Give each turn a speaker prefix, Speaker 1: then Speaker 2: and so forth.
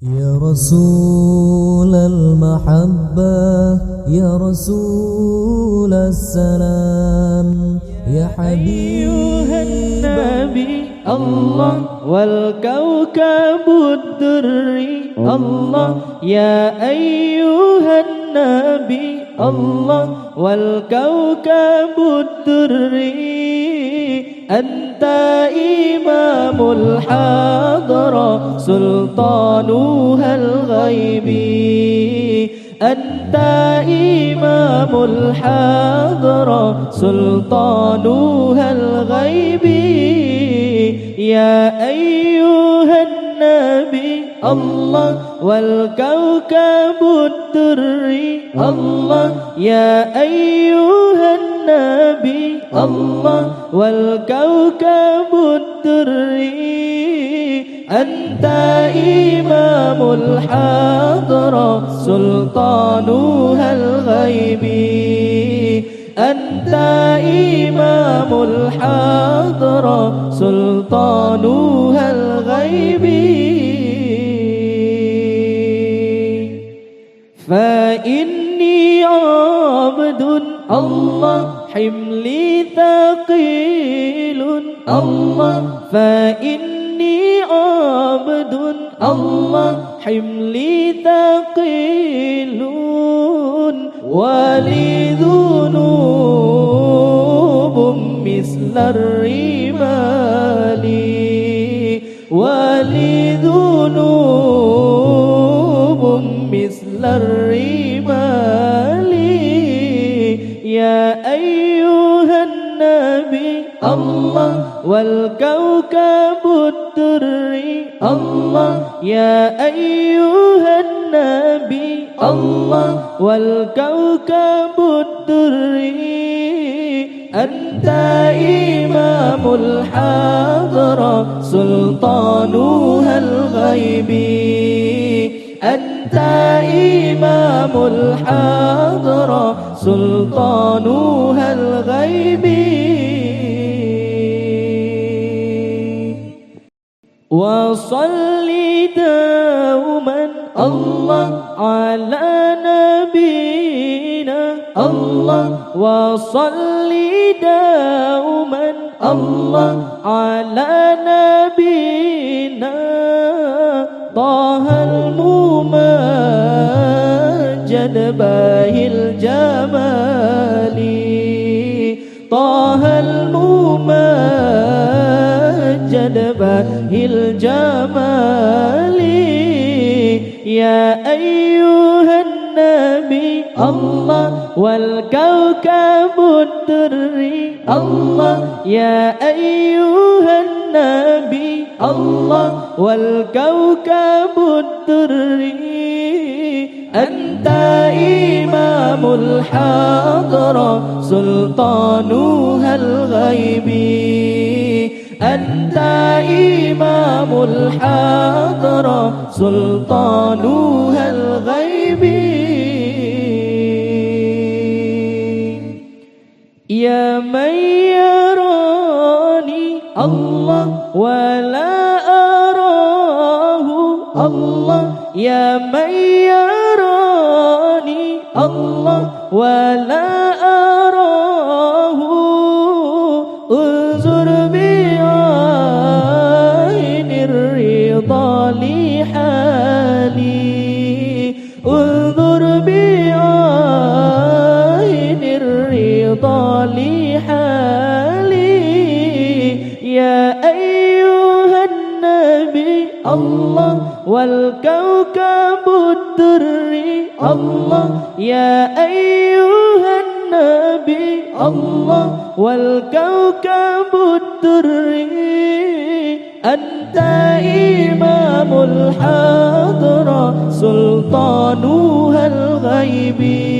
Speaker 1: يا رسول المحبة يا رسول السلام يا حبيب
Speaker 2: النبي الله والكوكب الدري الله يا أيها النبي الله والكوكب الدري أنت إمام الحضرة سلطانها الغيبي أنت إمام الحضرة سلطانها الغيبي يا أيها النبي الله والكوكب الدري الله يا أيها النبي الله والكوكب الدري أنت إمام الحضرة سلطانها الغيبي أنت إمام الحضرة سلطانها الغيبي فإني عبد الله حملي ثقيل الله فإني عبد الله حملي ثقيل ولي ذنوب مثل الرمال ولي ذنوب مثل الرمال يا أيها النبي الله والكوكب الدري الله يا أيها النبي الله والكوكب الدري أنت إمام الحضرة سلطانها الغيبي أنت إمام الحضرة سلطانها الغيبي وصلي دوما الله على نبينا الله وصلي دوما الله على نبينا طه الممجد باهي الجمال طه الممجد باهي الجمال يا أيها النبي الله والكوكب الدري الله يا أيها النبي الله والكوكب الدري أنت إمام الحضرة سلطانها الغيبي أنت إمام الحضرة سلطانها الغيبي يا من يراني الله ولا أراه الله يا من يراني الله ولا أراه انظر بعين الرضا لحالي انظر بعين الرضا لحالي يا أيها النبي الله والكوكب الدري الله يا أيها النبي الله والكوكب الدري أنت إمام الحضرة سلطانها الغيبي